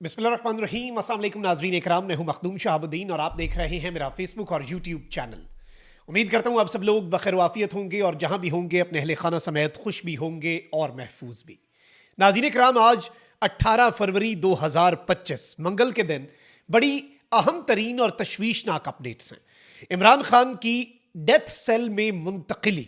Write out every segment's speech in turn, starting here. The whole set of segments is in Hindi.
बिस्मिल्लाहिर्रहमानिर्रहीम। अस्सलाम वालेकुम नाज़रीन इकराम, मैं हूं मखदूम शहाबुद्दीन और आप देख रहे हैं मेरा फेसबुक और यूट्यूब चैनल। उम्मीद करता हूं आप सब लोग बखैर वाफियत होंगे और जहां भी होंगे अपने अहले खाना समेत खुश भी होंगे और महफूज भी। नाज़रीन इकराम, आज 18 फरवरी 2025 मंगल के दिन बड़ी अहम तरीन और तशवीशनाक अपडेट्स हैं। इमरान खान की डेथ सेल में मुंतकिली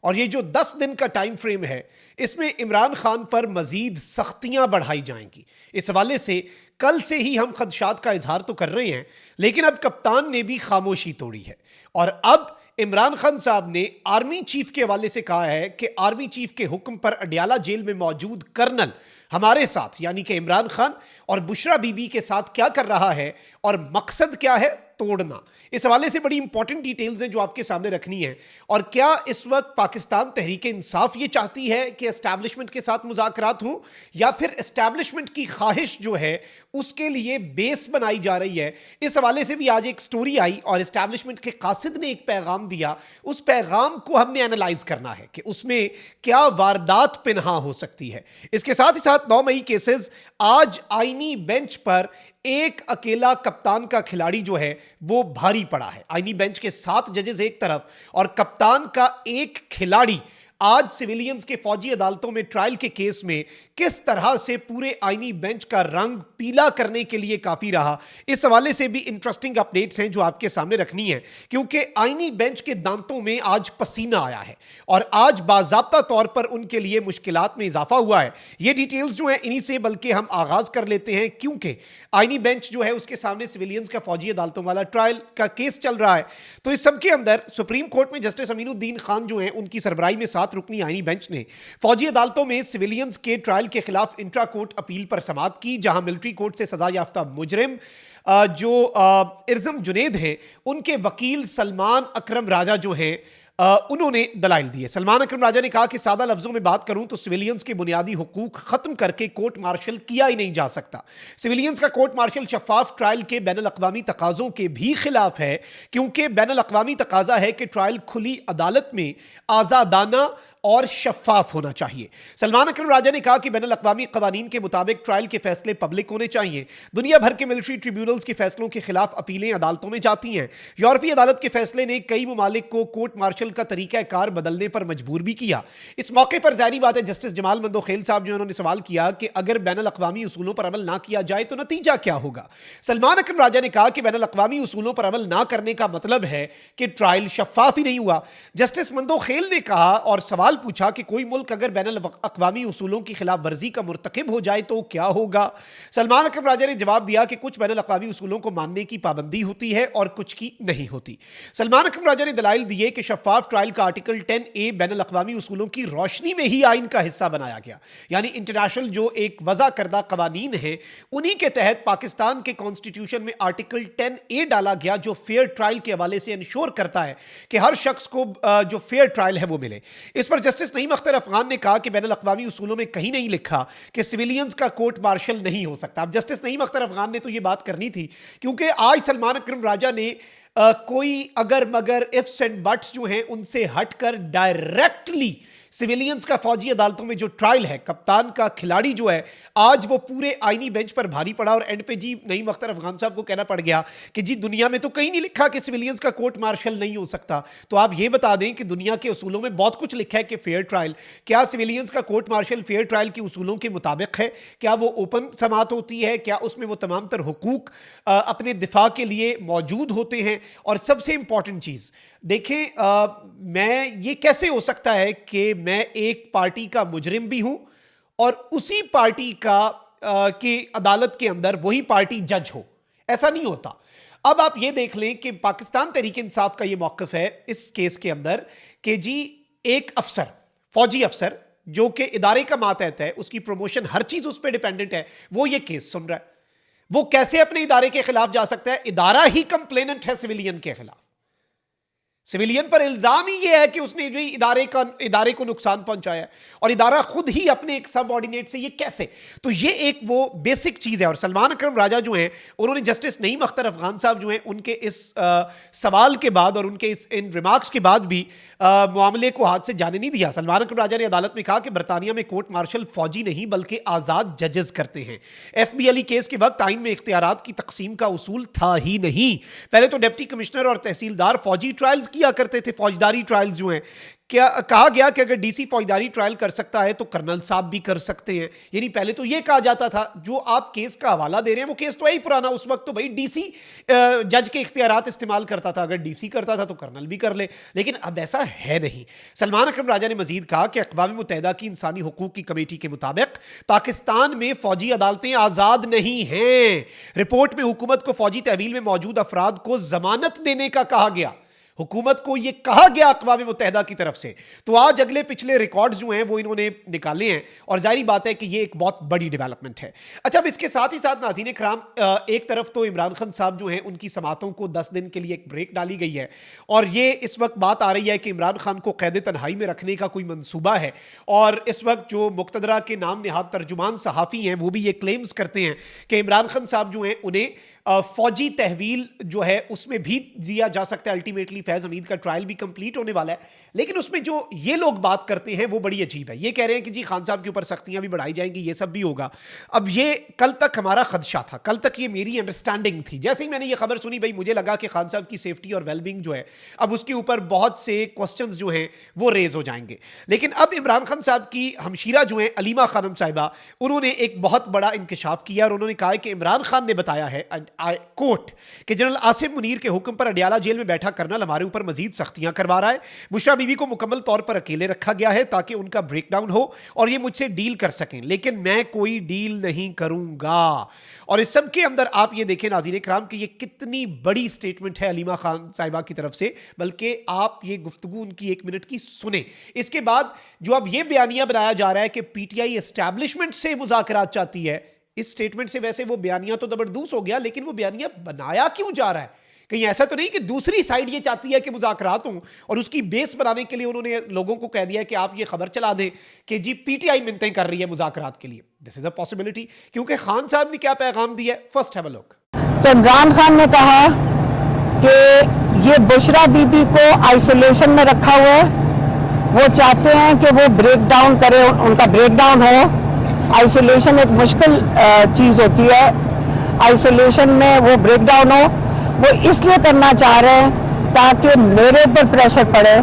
और ये जो 10 दिन का टाइम फ्रेम है, इसमें इमरान खान पर मजीद सख्तियां बढ़ाई जाएंगी। इस हवाले से कल से ही हम खदशात का इजहार तो कर रहे हैं, लेकिन अब कप्तान ने भी खामोशी तोड़ी है और अब इमरान खान साहब ने आर्मी चीफ के हवाले से कहा है कि आर्मी चीफ के हुक्म पर अडियाला जेल में मौजूद कर्नल हमारे साथ यानी कि इमरान खान और बुशरा बीबी के साथ क्या कर रहा है और मकसद क्या है, तोड़ना। इस हवाले से बड़ी इंपॉर्टेंट डिटेल्स हैं जो आपके सामने रखनी है। और क्या इस वक्त पाकिस्तान तहरीक इंसाफ ये चाहती है कि एस्टैब्लिशमेंट के साथ मुज़ाकरात हों, या फिर एस्टैब्लिशमेंट की ख्वाहिश जो है उसके लिए बेस बनाई जा रही है? इस हवाले से भी आज एक स्टोरी आई और एस्टैब्लिशमेंट के कासिद ने एक पैगाम दिया। उस पैगाम को हमने एनालाइज करना है कि उसमें क्या वारदात पिन्हा हो सकती है। इसके साथ ही साथ 9 मई केसेस, आज आईनी बेंच पर एक अकेला कप्तान का खिलाड़ी जो है वो भारी पड़ा है। आईनी बेंच के 7 जजेस एक तरफ और कप्तान का एक खिलाड़ी आज सिविलियंस के फौजी अदालतों में ट्रायल के केस में किस तरह से पूरे आईनी बेंच का रंग पीला करने के लिए काफी रहा। इस हवाले से भी इंटरेस्टिंग अपडेट्स हैं जो आपके सामने रखनी है, क्योंकि आईनी बेंच के दांतों में आज पसीना आया है और आज बाज़ाब्ता तौर पर उनके लिए मुश्किलात में इजाफा हुआ है। ये डिटेल्स जो है इन्हीं से बल्कि हम आगाज कर लेते हैं, क्योंकि आईनी बेंच जो है उसके सामने सिविलियंस का फौजी अदालतों वाला ट्रायल का केस चल रहा है। तो इस सबके अंदर सुप्रीम कोर्ट में जस्टिस अमीनुद्दीन खान जो है उनकी सरबराही में 7 रुकनी आईनी बेंच ने फौजी अदालतों में सिविलियंस के ट्रायल के खिलाफ इंट्रा कोर्ट अपील पर समाअत की, जहां मिलिट्री कोर्ट से सजा याफ्ता मुजरिम जो इर्जम जुनेद हैं उनके वकील सलमान अकरम राजा जो हैं उन्होंने दलाइल दिए। सलमान अकरम राजा ने कहा कि सादा लफ्जों में बात करूं तो सिविलियंस के बुनियादी हुकूक खत्म करके कोर्ट मार्शल किया ही नहीं जा सकता। सिविलियंस का कोर्ट मार्शल शफाफ ट्रायल के बैनुल अक़वामी तकाज़ों के भी खिलाफ है, क्योंकि बैनुल अक़वामी तकाजा है कि ट्रायल खुली अदालत में आज़ादाना और शफाफ होना चाहिए। सलमान अकरम राजा ने कहा कि बैनुल अक़वामी क़वानीन के मुताबिक ट्रायल के फैसले पब्लिक होने चाहिए। दुनिया भर के मिलिट्री ट्रिब्यूनल्स के फैसलों के खिलाफ अपीलें अदालतों में जाती हैं। यूरोपीय अदालत के फैसले ने कई ममालिक को कोर्ट मार्शल का तरीक़ाकार बदलने पर मजबूर भी किया। इस मौके पर जारी बात है जस्टिस जमाल मंदोखेल साहब जो उन्होंने सवाल किया कि अगर बैनुल अक़वामी उसूलों पर अमल ना किया जाए तो नतीजा क्या होगा। सलमान अकरम राजा ने कहा कि बैनुल अक़वामी उसूलों पर अमल ना करने का मतलब है कि ट्रायल शफाफ ही नहीं हुआ। जस्टिस मंदोखेल ने कहा और सवाल पूछा कि कोई मुल्क अगर बैनुल अक़वामी उसूलों की खिलाफ वर्जी का मुर्तकिब हो जाए तो क्या होगा। सलमान अकरम राजा ने जवाब दिया कि कुछ बैनुल अक़वामी उसूलों को मानने की पाबंदी होती है और कुछ की नहीं होती। सलमान अकरम राजा ने दलाइल दिए कि शफाफ ट्रायल का आर्टिकल 10A बैनुल अक़वामी उसूलों की रोशनी में ही आइन का हिस्सा बनाया गया, यानी इंटरनेशनल जो एक वज़ा करदा कवानीन है उन्हीं के तहत पाकिस्तान के कॉन्स्टिट्यूशन में आर्टिकल 10A डाला गया, जो फेयर ट्रायल के हवाले से इंश्योर करता है कि हर शख्स को जो फेयर ट्रायल है वो मिले। इस पर जस्टिस नईम अख्तर अफगान ने कहा कि बैनुल अक़वामी उसूलों में कहीं नहीं लिखा कि सिविलियंस का कोर्ट मार्शल नहीं हो सकता। अब जस्टिस नईम अख्तर अफगान ने तो ये बात करनी थी, क्योंकि आज सलमान अकरम राजा ने कोई अगर मगर इफ्स एंड बट्स जो हैं उनसे हटकर डायरेक्टली सिविलियंस का फौजी अदालतों में जो ट्रायल है, कप्तान का खिलाड़ी जो है आज वो पूरे आईनी बेंच पर भारी पड़ा और एंड पे जी नईम अख्तर अफगान साहब को कहना पड़ गया कि जी दुनिया में तो कहीं नहीं लिखा कि सिविलियंस का कोर्ट मार्शल नहीं हो सकता। तो आप ये बता दें कि दुनिया के उसूलों में बहुत कुछ लिखा है कि फेयर ट्रायल, क्या सिविलियंस का कोर्ट मार्शल फेयर ट्रायल के उसूलों के मुताबिक है? क्या वो ओपन समाअत होती है? क्या उसमें वो तमाम तर हुकूक अपने दिफा के लिए मौजूद होते हैं? और सबसे इंपॉर्टेंट चीज देखें, मैं ये कैसे हो सकता है कि मैं एक पार्टी का मुजरिम भी हूं और उसी पार्टी का की अदालत के अंदर वही पार्टी जज हो? ऐसा नहीं होता। अब आप ये देख लें कि पाकिस्तान तहरीक इंसाफ का ये मौक़िफ़ है इस केस के अंदर कि जी एक अफसर, फौजी अफसर जो कि इदारे का मातहत है, उसकी प्रमोशन हर चीज उस पर डिपेंडेंट है, वो ये केस सुन रहा है। वो कैसे अपने इदारे के खिलाफ जा सकता है? इदारा ही कंप्लेनेंट है सिविलियन के खिलाफ। सिविलियन पर इल्जाम ही ये है कि उसने जो इदारे को नुकसान पहुंचाया है, और इदारा खुद ही अपने एक सबऑर्डिनेट से, ये कैसे? तो ये एक वो बेसिक चीज है। और सलमान अकरम राजा जो हैं, उन्होंने जस्टिस नईम अख्तर अफगान साहब जो हैं, उनके इस सवाल के बाद और उनके इन रिमार्क्स के बाद भी मामले को हाथ से जाने नहीं दिया। सलमान अकरम राजा ने अदालत में कहा कि बरतानिया में कोर्ट मार्शल फौजी नहीं बल्कि आजाद जजेस करते हैं। FBLE केस के वक्त आइन में इख्तियारात की तकसीम का उसूल था ही नहीं। पहले तो डिप्टी कमिश्नर और तहसीलदार फौजी ट्रायल्स किया करते थे, फौजदारी ट्रायल्स जो हैं। क्या कहा गया कि अगर DC फौजदारी ट्रायल कर सकता है तो कर्नल साहब भी कर सकते हैं। यानी पहले तो यह कहा जाता था, जो आप केस का हवाला दे रहे हैं वो केस तो है ही पुराना। उस वक्त तो भाई DC जज के इख्तियारात इस्तेमाल करता था, अगर DC करता था तो कर्नल भी कर ले। लेकिन अब ऐसा है नहीं। सलमान अकरम राजा ने मजीद कहा कि अक़वाम मुत्तहिदा की इंसानी हुकूक की कमेटी के मुताबिक पाकिस्तान में फौजी अदालतें आज़ाद नहीं हैं। रिपोर्ट में हुकूमत को फौजी तहवील में मौजूद अफराद को जमानत देने का कहा गया। हुकूमत को यह कहा गया अक़वाम मुत्तहिदा की तरफ से। तो आज अगले पिछले रिकॉर्ड्स जो हैं वो इन्होंने निकाले हैं, और जाहिर बात है कि ये एक बहुत बड़ी डेवलपमेंट है। अच्छा, अब इसके साथ ही साथ नाज़रीन इकराम, एक तरफ तो इमरान खान साहब जो हैं उनकी समातों को 10 दिन के लिए एक ब्रेक डाली गई है, और ये इस वक्त बात आ रही है कि इमरान खान को कैद तन्हाई में रखने का कोई मंसूबा है। और इस वक्त जो मुक़्तदरा के नाम निहाद तर्जुमान सहाफ़ी हैं वो भी ये क्लेम्स करते हैं कि इमरान खान साहब जो हैं उन्हें फौजी तहवील जो है उसमें भी दिया जा सकता है। अल्टीमेटली फैज़ हमीद का ट्रायल भी कंप्लीट होने वाला है, लेकिन उसमें जो ये लोग बात करते हैं वो बड़ी अजीब है। ये कह रहे हैं कि जी खान साहब के ऊपर सख्तियां भी बढ़ाई जाएंगी, ये सब भी होगा। अब ये कल तक हमारा खदशा था, कल तक ये मेरी अंडरस्टैंडिंग थी। जैसे ही मैंने ये खबर सुनी, भाई मुझे लगा कि खान साहब की सेफ्टी और वेलबींग जो है, अब उसके ऊपर बहुत से क्वेश्चंस जो हैं वो रेज हो जाएंगे। लेकिन अब इमरान खान साहब की हमशीरा जो है अलीमा खानम साहिबा, उन्होंने एक बहुत बड़ा इंकशाफ किया, और उन्होंने कहा कि इमरान खान ने बताया है कोर्ट कि जनरल आसिफ मुनीर के हुक्म पर अडियाला जेल में बैठा कर्नल हमारे ऊपर मजीद सख्तियां करवा रहा है। बुशरा बीबी को मुकम्मल तौर पर अकेले रखा गया है ताकि उनका ब्रेकडाउन हो और ये मुझसे डील कर सकें, लेकिन मैं कोई डील नहीं करूंगा। और इस सब के अंदर आप ये देखें नाज़रीन इकराम कि ये कितनी बड़ी स्टेटमेंट है अलीमा खान साहिबा की तरफ से। बल्कि आप ये गुफ्तगू उनकी 1 मिनट की सुने। इसके बाद जो अब ये बयानिया बनाया जा रहा है कि PTI एस्टैब्लिशमेंट से मुज़ाकरात चाहती है, इस स्टेटमेंट से वैसे वो बयानिया तो जबरदस्त हो गया, लेकिन वो बयानिया बनाया क्यों जा रहा है? कहीं ऐसा तो नहीं कि दूसरी साइड ये चाहती है कि मुज़ाकरात हों, और उसकी बेस बनाने के लिए उन्होंने लोगों को कह दिया कि आप ये खबर चला दें कि जी PTI मिन्नतें कर रही है मुज़ाकरात के लिए। दिस इज अ पॉसिबिलिटी, क्योंकि खान साहब ने क्या पैगाम दिया है, फर्स्ट हैव अ लुक। तो इमरान खान ने कहा कि ये बुशरा बीबी को आइसोलेशन में रखा हुआ है, वो चाहते हैं कि वो ब्रेक डाउन करे, उनका ब्रेक डाउन हो। आइसोलेशन एक मुश्किल चीज होती है, आइसोलेशन में वो ब्रेक डाउन हो, वो इसलिए करना चाह रहे हैं ताकि मेरे ऊपर प्रेशर पड़े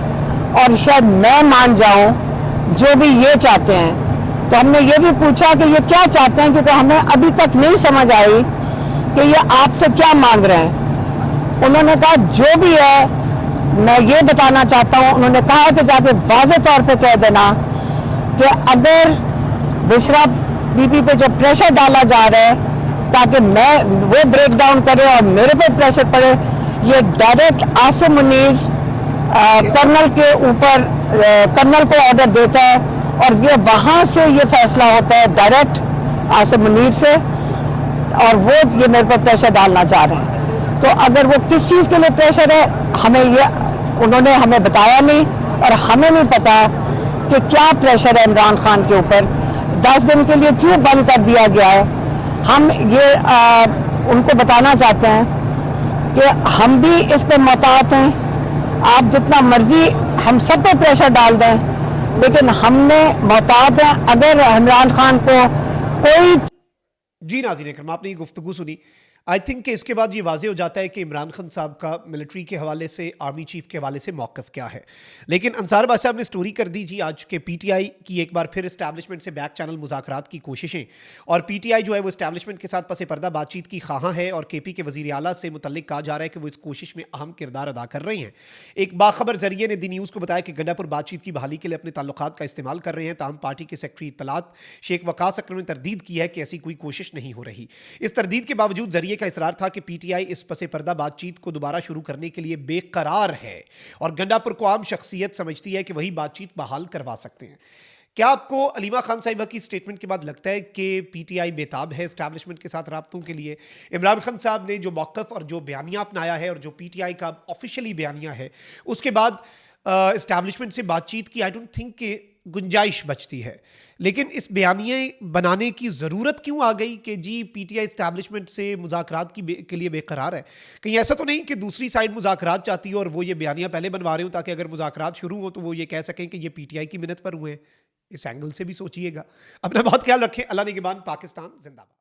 और शायद मैं मान जाऊं जो भी ये चाहते हैं। तो हमने ये भी पूछा कि ये क्या चाहते हैं, क्योंकि हमें अभी तक नहीं समझ आई कि ये आपसे क्या मांग रहे हैं। उन्होंने कहा जो भी है मैं ये बताना चाहता हूं, उन्होंने कहा कि जाके वाज़ेह तौर पे कह देना कि अगर बुशरा बीबी पे जो प्रेशर डाला जा रहा है ताकि मैं वो ब्रेक डाउन करे और मेरे पे प्रेशर पड़े, ये डायरेक्ट आसिफ मुनीर कर्नल के ऊपर, कर्नल को ऑर्डर देता है, और ये वहां से ये फैसला होता है डायरेक्ट आसिफ मुनीर से, और वो ये मेरे पर प्रेशर डालना चाह रहे हैं। तो अगर वो किस चीज के लिए प्रेशर है, हमें ये उन्होंने हमें बताया नहीं, और हमें नहीं पता कि क्या प्रेशर है इमरान खान के ऊपर। 10 दिन के लिए क्यों बंद कर दिया गया है? हम ये उनको बताना चाहते हैं कि हम भी इस पे मुताबिक हैं। आप जितना मर्जी हम सब पे प्रेशर डाल दें, लेकिन हमने मुताबिक हैं अगर इमरान खान को कोई। जी नाज़रीन इकराम, आपने ये गुफ्तगू सुनी। आई थिंक कि इसके बाद ये वाज़ेह हो जाता है कि इमरान खान साहब का मिलिट्री के हवाले से, आर्मी चीफ के हवाले से मौक़िफ़ क्या है। लेकिन अंसार बादशाह साहब ने स्टोरी कर दी जी आज के PTI की एक बार फिर इस्टेब्लिशमेंट से बैक चैनल मुज़ाकरात की कोशिशें, और PTI जो है वो इस्टेब्लिशमेंट के साथ पसे पर्दा बातचीत की ख़्वाहां है, और KP के वज़ीर आला से मुतल्लिक कहा जा रहा है कि वो इस कोशिश में अहम किरदार अदा कर रही हैं। एक बाखबर जरिए ने दी न्यूज़ को बताया कि गंडापुर बातचीत की बहाली के लिए अपने ताल्लुकात का इस्तेमाल कर रहे हैं, ताहम पार्टी के सेक्रेटरी इत्तलात शेख वकास अकरम ने तरदीद की है कि ऐसी कोई कोशिश नहीं हो रही। इस तरदीद के बावजूद जरिए का इसरार था कि PTI इस पसे पर्दा बातचीत को दोबारा शुरू करने के लिए बेकरार है, और गंडापुर को आम शख्सियत समझती है कि वही बातचीत बहाल करवा सकते हैं। क्या आपको अलीमा खान साहिबा की स्टेटमेंट के बाद लगता है कि पीटीआई बेताब है एस्टैब्लिशमेंट के साथ राब्तों के लिए? इमरान खान साहब ने जो मौक़िफ़ और जो बयानिया अपनाया है और जो पीटीआई का ऑफिशियली बयानिया है, उसके बाद एस्टैब्लिशमेंट से बातचीत की आई डोंट थिंक कि गुंजाइश बचती है। लेकिन इस बयानिए बनाने की ज़रूरत क्यों आ गई कि जी पीटीआई एस्टैब्लिशमेंट से मुज़ाकरात के लिए बेकरार है? कहीं ऐसा तो नहीं कि दूसरी साइड मुज़ाकरात चाहती है और वो ये बयानिया पहले बनवा रहे हो ताकि अगर मुज़ाकरात शुरू हो तो वो ये कह सकें कि ये पीटीआई की मिन्नत पर हुए हैं? इस एंगल से भी सोचिएगा। अपना बहुत ख्याल रखें। अल्लाह निगहबान। पाकिस्तान जिंदाबाद।